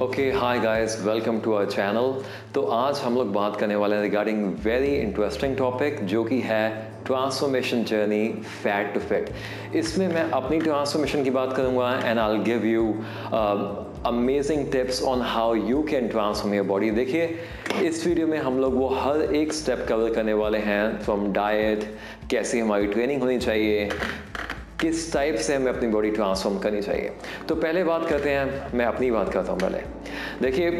Okay hi guys, welcome to our channel. तो आज हम लोग बात करने वाले हैं रिगार्डिंग वेरी इंटरेस्टिंग टॉपिक जो कि है transformation journey fat to fit. इसमें मैं अपनी ट्रांसफॉर्मेशन की बात करूंगा and I will give you amazing tips on how you can transform your body. देखिए, इस वीडियो में हम लोग वो हर एक स्टेप कवर करने वाले हैं, फ्रॉम डाइट, कैसी हमारी ट्रेनिंग होनी चाहिए, किस टाइप से हमें अपनी बॉडी ट्रांसफॉर्म करनी चाहिए। तो पहले बात करते हैं, मैं अपनी बात करता हूँ पहले। देखिए,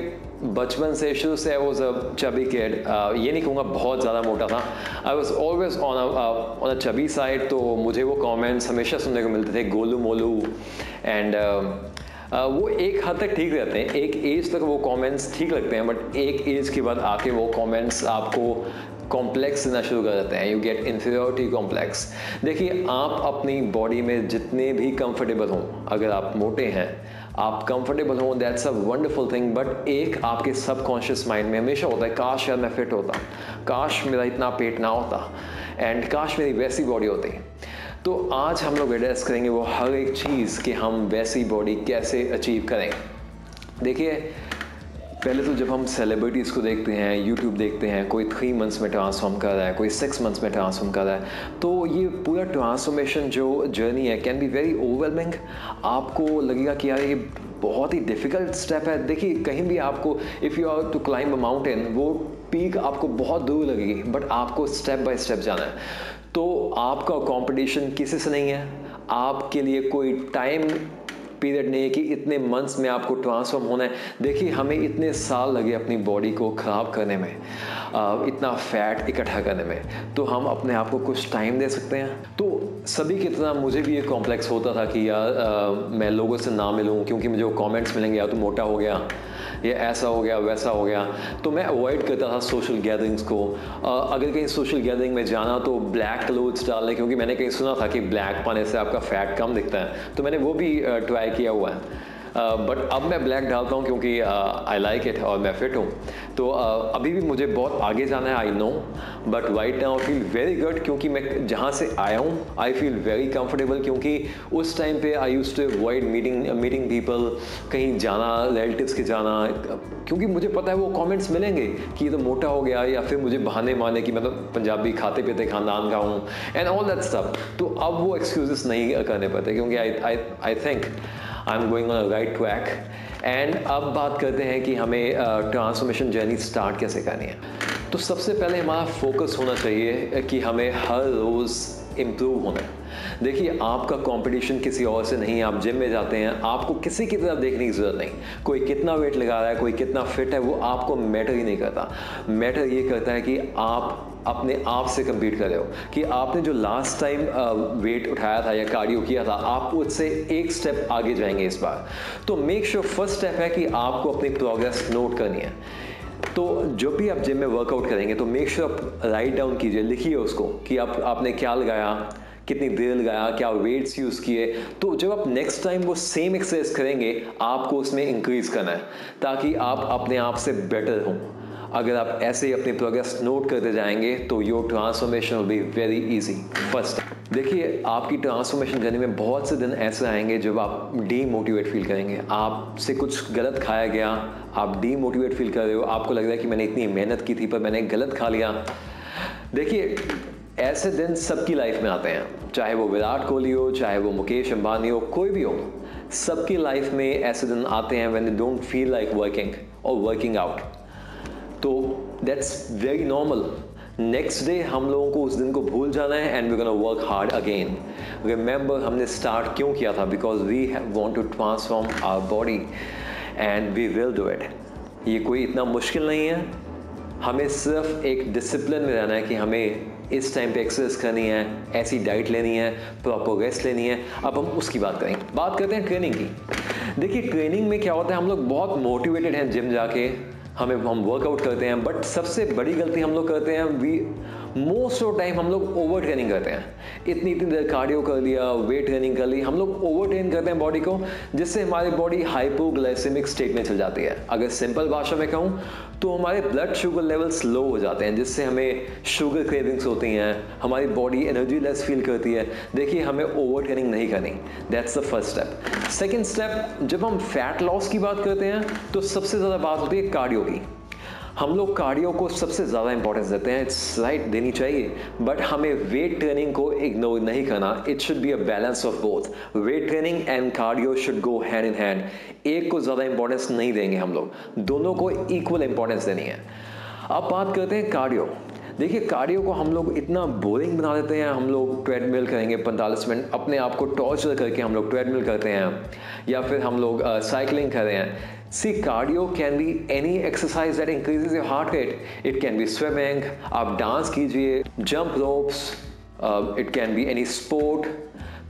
बचपन से शुरू से I was a chubby kid. ये नहीं कहूँगा बहुत ज़्यादा मोटा था, I was always on a chubby side. तो मुझे वो कमेंट्स हमेशा सुनने को मिलते थे, गोलू मोलू। एंड वो एक हद तक ठीक रहते हैं, एक एज तक वो कमेंट्स ठीक लगते हैं, बट एक एज के बाद आके वो कमेंट्स आपको कॉम्प्लेक्स देना शुरू कर देते हैं। You get inferiority complex. देखिए, आप अपनी बॉडी में जितने भी कंफर्टेबल हों, अगर आप मोटे हैं, आप कंफर्टेबल हों, that's a wonderful thing. But एक आपके सबकॉन्शियस माइंड में हमेशा होता है, काश यार मैं फिट होता, काश मेरा इतना पेट ना होता, एंड काश मेरी वैसी बॉडी होती। तो आज हम लोग एड्रेस करेंगे वो हर एक चीज़ कि हम वैसी बॉडी कैसे अचीव करें। देखिए, पहले तो जब हम सेलिब्रिटीज़ को देखते हैं, यूट्यूब देखते हैं, कोई 3 मंथ्स में ट्रांसफॉर्म कर रहा है, कोई 6 मंथ्स में ट्रांसफॉर्म कर रहा है, तो ये पूरा ट्रांसफॉर्मेशन जो जर्नी है कैन बी वेरी ओवरवेलमिंग। आपको लगेगा कि यार ये बहुत ही डिफ़िकल्ट स्टेप है। देखिए, कहीं भी आपको if you are to climb a mountain, वो पीक आपको बहुत दूर लगेगी, बट आपको स्टेप बाय स्टेप जाना है। तो आपका कंपटीशन किसी से नहीं है, आपके लिए कोई टाइम पीरियड नहीं है कि इतने मंथ्स में आपको ट्रांसफॉर्म होना है। देखिए, हमें इतने साल लगे अपनी बॉडी को ख़राब करने में, इतना फैट इकट्ठा करने में, तो हम अपने आप को कुछ टाइम दे सकते हैं। तो सभी की तरह मुझे भी ये कॉम्प्लेक्स होता था कि यार मैं लोगों से ना मिलूं, क्योंकि मुझे वो कमेंट्स मिलेंगे, यार तू मोटा हो गया, ये ऐसा हो गया, वैसा हो गया। तो मैं अवॉइड करता था सोशल गैदरिंग्स को। अगर कहीं सोशल गैदरिंग में जाना तो ब्लैक क्लोथ्स डालने, क्योंकि मैंने कहीं सुना था कि ब्लैक पाने से आपका फैट कम दिखता है, तो मैंने वो भी ट्राई किया हुआ है। बट अब मैं ब्लैक डालता हूँ क्योंकि आई लाइक इट और मैं फिट हूँ। तो अभी भी मुझे बहुत आगे जाना है, I know, but right now I feel very good, क्योंकि मैं जहाँ से आया हूँ आई फील वेरी कंफर्टेबल। क्योंकि उस टाइम पे I used to avoid meeting people, कहीं जाना, रिलेटिव्स के जाना, क्योंकि मुझे पता है वो कमेंट्स मिलेंगे कि ये तो मोटा हो गया, या फिर मुझे बहाने मारने की, मतलब पंजाबी खाते पीते खानदान का हूँ एंड ऑल दैट स्टफ। तो अब वो एक्सक्यूजेस नहीं करने पड़ते, क्योंकि I think I am going on a right track. And अब बात करते हैं कि हमें ट्रांसफॉर्मेशन जर्नी स्टार्ट कैसे करनी है। तो सबसे पहले हमारा फोकस होना चाहिए कि हमें हर रोज़ इम्प्रूव होना है। देखिए, आपका कंपटीशन किसी और से नहीं है। आप जिम में जाते हैं, आपको किसी की तरफ देखने की ज़रूरत नहीं। कोई कितना वेट लगा रहा है, कोई कितना फिट है, वो आपको मैटर ही नहीं करता। मैटर ये करता है कि आप अपने आप से compete कर रहे हो, कि आपने जो लास्ट टाइम वेट उठाया था या कार्डियो किया था, आप उससे एक स्टेप आगे जाएंगे इस बार। तो मेक श्योर, फर्स्ट स्टेप है कि आपको अपनी प्रोग्रेस नोट करनी है। तो जब भी आप जिम में वर्कआउट करेंगे तो मेक श्योर आप राइट डाउन कीजिए, लिखिए उसको कि आपने क्या लगाया, कितनी देर लगाया, क्या वेट्स यूज़ किए। तो जब आप नेक्स्ट टाइम वो सेम एक्सरसाइज करेंगे, आपको उसमें इंक्रीज करना है, ताकि आप अपने आप से बेटर हों। अगर आप ऐसे ही अपनी प्रोग्रेस नोट करते जाएंगे तो your transformation will be very easy. First, देखिए, आपकी ट्रांसफॉर्मेशन जर्नी में बहुत से दिन ऐसे आएंगे जब आप डीमोटिवेट फील करेंगे। आपसे कुछ गलत खाया गया, आप डीमोटिवेट फील कर रहे हो, आपको लग रहा है कि मैंने इतनी मेहनत की थी पर मैंने गलत खा लिया। देखिए, ऐसे दिन सबकी लाइफ में आते हैं, चाहे वो विराट कोहली हो, चाहे वो मुकेश अंबानी हो, कोई भी हो, सबकी लाइफ में ऐसे दिन आते हैं when they don't feel like working और वर्किंग आउट। तो that's very normal. Next day हम लोगों को उस दिन को भूल जाना है and we gonna work hard again. Remember, हमने स्टार्ट क्यों किया था? Because we want to transform our body and we will do it. ये कोई इतना मुश्किल नहीं है। हमें सिर्फ एक डिसिप्लिन में रहना है कि हमें इस टाइम पे एक्सरसाइज करनी है, ऐसी डाइट लेनी है, प्रॉपर रेस्ट लेनी है। अब हम उसकी बात करेंगे। बात करते हैं ट्रेनिंग की। देखिए, ट्रेनिंग में क्या होता है, हम लोग बहुत मोटिवेटेड हैं जिम जाके, हम वर्कआउट करते हैं, बट सबसे बड़ी गलती हम लोग करते हैं, वी मोस्ट ऑफ टाइम हम लोग ओवर ट्रेनिंग करते हैं, इतनी देर कार्डियो कर लिया, वेट ट्रेनिंग कर ली, हम लोग ओवर ट्रेन करते हैं बॉडी को, जिससे हमारी बॉडी हाइपोग्लाइसेमिक स्टेट में चल जाती है। अगर सिंपल भाषा में कहूँ तो हमारे ब्लड शुगर लेवल्स लो हो जाते हैं, जिससे हमें शुगर क्रेविंग्स होती हैं, हमारी बॉडी एनर्जी लेस फील करती है। देखिए, हमें ओवर ट्रेनिंग नहीं करनी, that's the first step. Second step, जब हम फैट लॉस की बात करते हैं तो सबसे ज़्यादा बात होती है कार्डियो की। हम लोग कार्डियो को सबसे ज़्यादा इंपॉर्टेंस देते हैं, इट्स राइट, देनी चाहिए, बट हमें वेट ट्रेनिंग को इग्नोर नहीं करना। It should be a balance of both. Weight training and cardio should go hand in hand. एक को ज़्यादा इंपॉर्टेंस नहीं देंगे हम लोग, दोनों को इक्वल इंपॉर्टेंस देनी है। अब बात करते हैं कार्डियो। देखिए, कार्डियो को हम लोग इतना बोरिंग बना देते हैं। हम लोग ट्रेडमिल करेंगे 45 मिनट, अपने आप को टॉर्चर करके हम लोग ट्रेडमिल करते हैं, या फिर हम लोग साइकिलिंग कर रहे हैं। See, cardio can be any exercise that increases your heart rate. It can be swimming, आप डांस कीजिए, jump ropes, it can be any sport.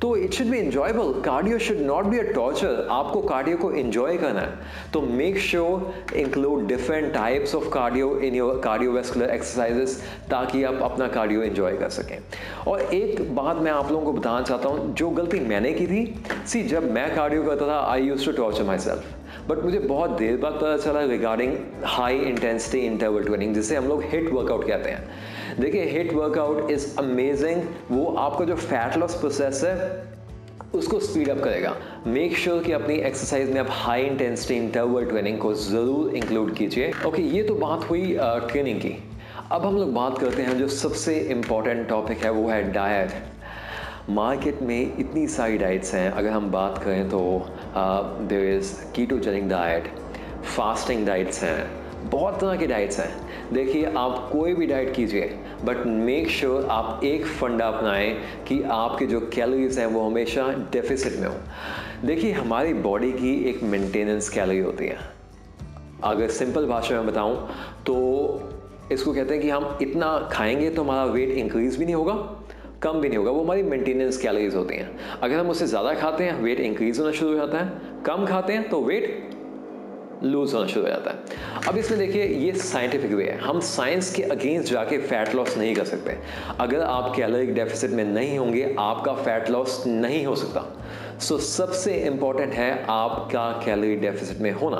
तो it should be enjoyable. Cardio should not be a torture. आपको cardio को enjoy करना है, तो make sure include different types of cardio in your cardiovascular exercises, ताकि आप अपना कार्डियो enjoy कर सकें। और एक बात मैं आप लोगों को बताना चाहता हूँ, जो गलती मैंने की थी। See, जब मैं कार्डियो करता था, I used to torture myself. But मुझे बहुत देर बाद पता चला regarding high intensity interval training, जिसे हम लोग हिट वर्कआउट कहते हैं। देखिए, हिट वर्कआउट इज अमेजिंग। वो आपका जो फैट लॉस प्रोसेस है उसको स्पीड अप करेगा। मेक श्योर कि अपनी एक्सरसाइज में आप हाई इंटेंसिटी इंटरवल ट्रेनिंग को ज़रूर इंक्लूड कीजिए। ओके, ये तो बात हुई ट्रेनिंग की। अब हम लोग बात करते हैं जो सबसे इम्पॉर्टेंट टॉपिक है, वो है डाइट। मार्केट में इतनी सारी डाइट्स हैं। अगर हम बात करें तो there is ketogenic diet, fasting diets हैं, बहुत तरह की डाइट्स हैं। देखिए, आप कोई भी डाइट कीजिए, बट मेक श्योर आप एक फंडा अपनाएं कि आपके जो कैलोरीज हैं वो हमेशा डेफिसिट में हो। देखिए, हमारी बॉडी की एक मेंटेनेंस कैलोरी होती है। अगर सिंपल भाषा में बताऊं तो इसको कहते हैं कि हम इतना खाएंगे तो हमारा वेट इंक्रीज भी नहीं होगा, कम भी नहीं होगा। वो हमारी मेंटेनेंस कैलोरीज होती हैं। अगर हम उससे ज़्यादा खाते हैं, वेट इंक्रीज होना शुरू हो जाता है। कम खाते हैं तो वेट लूज होना शुरू हो जाता है। अब इसमें देखिए, ये साइंटिफिक वे है। हम साइंस के अगेंस्ट जाके फैट लॉस नहीं कर सकते। अगर आप कैलोरिक डेफिसिट में नहीं होंगे, आपका फैट लॉस नहीं हो सकता। सो सबसे इंपॉर्टेंट है आपका कैलोरी डेफिसिट में होना।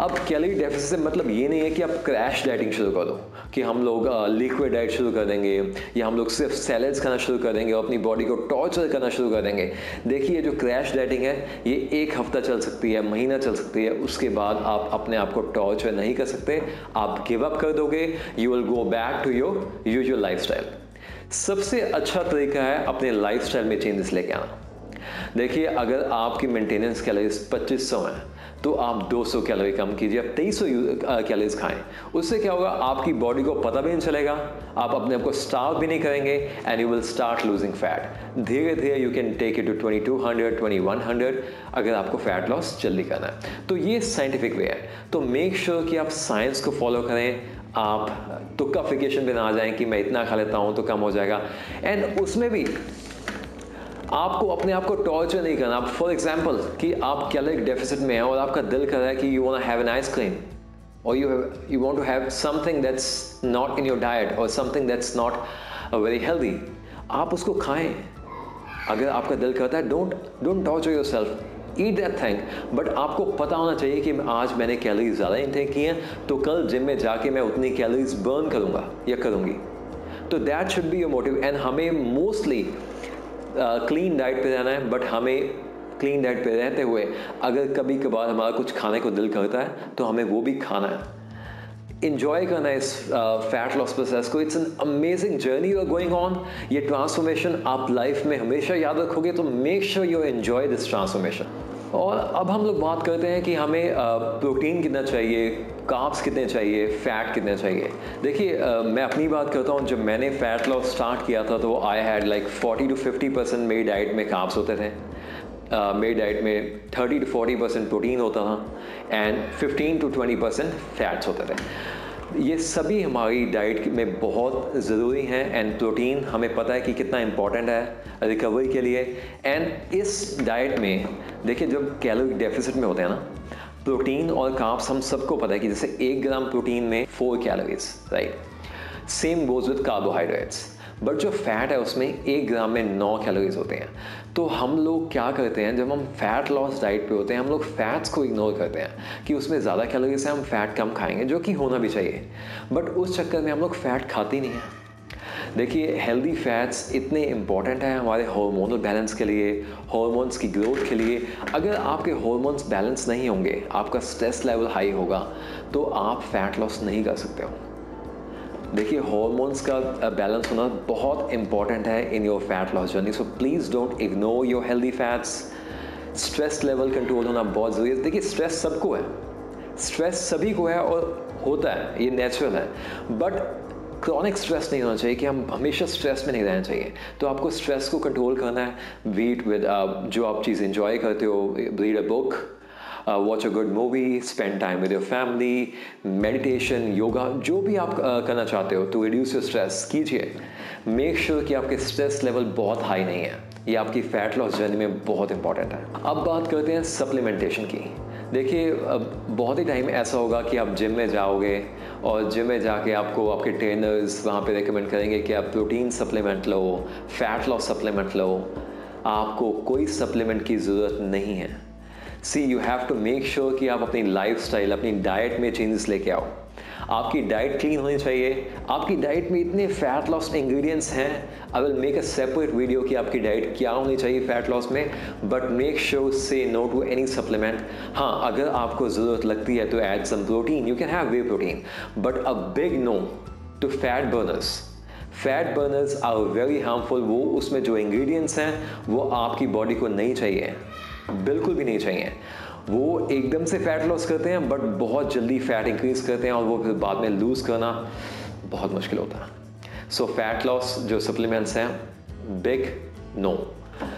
अब कैलोरी डेफिसिट से मतलब ये नहीं है कि आप क्रैश डाइटिंग शुरू कर दो, कि हम लोग लिक्विड डाइट शुरू कर देंगे, या हम लोग सिर्फ सैलेड्स खाना शुरू कर देंगे और अपनी बॉडी को टॉर्चर करना शुरू कर देंगे। देखिए, जो क्रैश डाइटिंग है ये 1 हफ्ता चल सकती है, महीना चल सकती है, उसके बाद आप अपने आप को टॉर्चर नहीं कर सकते, आप गिव अप कर दोगे। You will go back to your usual lifestyle. सबसे अच्छा तरीका है अपने लाइफस्टाइल में चेंजेस लेके आना। देखिए, अगर आपकी मेंटेनेंस कैलोरीज 2500 है तो आप 200 कैलोरी कम कीजिए, आप 2300 कैलोरीज खाएं। उससे क्या होगा, आपकी बॉडी को पता भी नहीं चलेगा, आप अपने आप को स्टार्व भी नहीं करेंगे, and you will start losing fat. धीरे धीरे you can take it to 2200, 2100 अगर आपको फैट लॉस जल्दी करना है। तो ये साइंटिफिक वे है। तो मेक श्योर कि आप साइंस को फॉलो करें, आप तुक्काफिकेशन पे ना आ जाएं कि मैं इतना खा लेता हूँ तो कम हो जाएगा। एंड उसमें भी आपको अपने आप को टॉर्चर नहीं करना। फॉर एग्जाम्पल कि आप कैलोरिक डेफिसिट में हैं और आपका दिल कर रहा है कि you want to have an ice cream, और you want to have something that's not in your diet और something that's not very healthy, आप उसको खाएं। अगर आपका दिल करता है, don't torture yourself, eat that thing. But आपको पता होना चाहिए कि आज मैंने कैलोरीज ज़्यादा इनटेक की हैं, तो कल जिम में जाके मैं उतनी कैलोरीज बर्न करूँगा या करूँगी। तो that should be your motive. And हमें मोस्टली क्लीन डाइट पे रहना है, बट हमें क्लीन डाइट पे रहते हुए अगर कभी कभार हमारा कुछ खाने को दिल करता है तो हमें वो भी खाना है। इंजॉय करना है इस फैट लॉस प्रोसेस को। It's an amazing journey you are going on. ये ट्रांसफॉर्मेशन आप लाइफ में हमेशा याद रखोगे, तो make sure you enjoy this transformation. और अब हम लोग बात करते हैं कि हमें प्रोटीन कितना चाहिए, कार्ब्स कितने चाहिए, फैट कितने चाहिए। देखिए, मैं अपनी बात करता हूँ। जब मैंने फैट लॉस स्टार्ट किया था तो आई हैड लाइक 40 to 50% मेरी डाइट में कार्ब्स होते थे। मेरी डाइट में 30 to 40% प्रोटीन होता था एंड 15 to 20% फैट्स होते थे। ये सभी हमारी डाइट में बहुत ज़रूरी हैं। एंड प्रोटीन हमें पता है कि कितना इम्पॉर्टेंट है रिकवरी के लिए। एंड इस डाइट में देखिए, जब कैलोरी डेफिसिट में होते हैं ना, प्रोटीन और कार्ब्स हम सबको पता है कि जैसे 1 ग्राम प्रोटीन में 4 calories, right. Same goes with carbohydrates. But जो फैट है उसमें 1 ग्राम में 9 कैलोरीज होते हैं। तो हम लोग क्या करते हैं, जब हम फैट लॉस डाइट पे होते हैं, हम लोग फैट्स को इग्नोर करते हैं कि उसमें ज़्यादा कैलोरीज है, हम फैट कम खाएंगे, जो कि होना भी चाहिए। बट उस चक्कर में हम लोग फैट खाते ही नहीं हैं। देखिए, हेल्दी फैट्स इतने इंपॉर्टेंट हैं हमारे हार्मोनल बैलेंस के लिए, हार्मोन्स की ग्रोथ के लिए। अगर आपके हार्मोन्स बैलेंस नहीं होंगे, आपका स्ट्रेस लेवल हाई होगा, तो आप फैट लॉस नहीं कर सकते हो। देखिए, हार्मोन्स का बैलेंस होना बहुत इंपॉर्टेंट है in your fat loss journey. So please don't ignore your healthy fats. Stress level control होना बहुत ज़रूरी है। देखिए, स्ट्रेस सबको है, स्ट्रेस सभी को है और होता है, ये नेचुरल है। बट क्रॉनिक स्ट्रेस नहीं होना चाहिए कि हम हमेशा स्ट्रेस में नहीं रहना चाहिए। तो आपको स्ट्रेस को कंट्रोल करना है। बीट विद जो आप चीज़ इंजॉय करते हो, read a book, watch a good movie, spend time with your family, meditation, yoga, जो भी आप करना चाहते हो टू रिड्यूस योर स्ट्रेस कीजिए। मेक श्योर कि आपके स्ट्रेस लेवल बहुत हाई नहीं है। ये आपकी फैट लॉस जर्नी में बहुत इंपॉर्टेंट है। अब बात करते हैं सप्लीमेंटेशन की। देखिए, बहुत ही टाइम ऐसा होगा कि आप जिम में जाओगे और जिम में जाके आपको आपके ट्रेनर्स वहाँ पे रेकमेंड करेंगे कि आप प्रोटीन सप्लीमेंट लो, फैट लॉस सप्लीमेंट लो। आपको कोई सप्लीमेंट की ज़रूरत नहीं है। See, you have to make sure कि आप अपनी लाइफस्टाइल, अपनी डाइट में चेंजेस लेके आओ। आपकी डाइट क्लीन होनी चाहिए। आपकी डाइट में इतने फैट लॉस इंग्रेडिएंट्स हैं, I will make a separate video कि आपकी डाइट क्या होनी चाहिए फैट लॉस में। But make sure say no to any supplement. हाँ, अगर आपको ज़रूरत लगती है तो add some protein, you can have whey protein, but a big no to fat burners. Fat burners are very harmful. वो उसमें जो इंग्रेडिएंट्स हैं वो आपकी बॉडी को नहीं चाहिए, बिल्कुल भी नहीं चाहिए। वो एकदम से फैट लॉस करते हैं बट बहुत जल्दी फैट इंक्रीज करते हैं और वो फिर बाद में लूज करना बहुत मुश्किल होता है। सो फैट लॉस जो सप्लीमेंट्स हैं, big no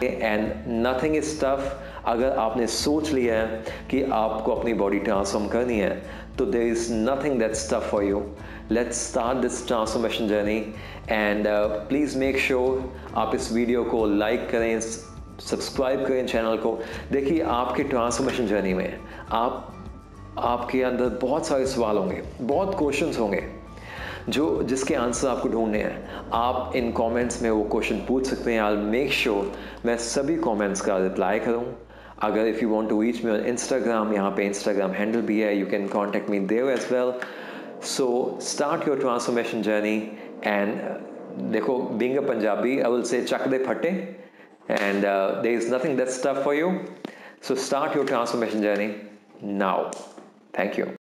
and nothing is tough. अगर आपने सोच लिया है कि आपको अपनी बॉडी ट्रांसफॉर्म करनी है, तो there is nothing that's tough for you. Let's start this transformation journey and please make sure आप इस वीडियो को लाइक करें, सब्सक्राइब करें चैनल को। देखिए, आपके ट्रांसफॉर्मेशन जर्नी में आपके अंदर बहुत सारे सवाल होंगे, बहुत क्वेश्चंस होंगे जिसके आंसर आपको ढूंढने हैं। आप इन कमेंट्स में वो क्वेश्चन पूछ सकते हैं। आई विल मेक श्योर मैं सभी कमेंट्स का रिप्लाई करूं। अगर if you want to reach me on Instagram, यहाँ पे इंस्टाग्राम हैंडल भी है, you can contact me there as well. So start your transformation journey and देखो, being a Punjabi, I will say चक दे फटे and there is nothing that's tough for you. So start your transformation journey now. Thank you.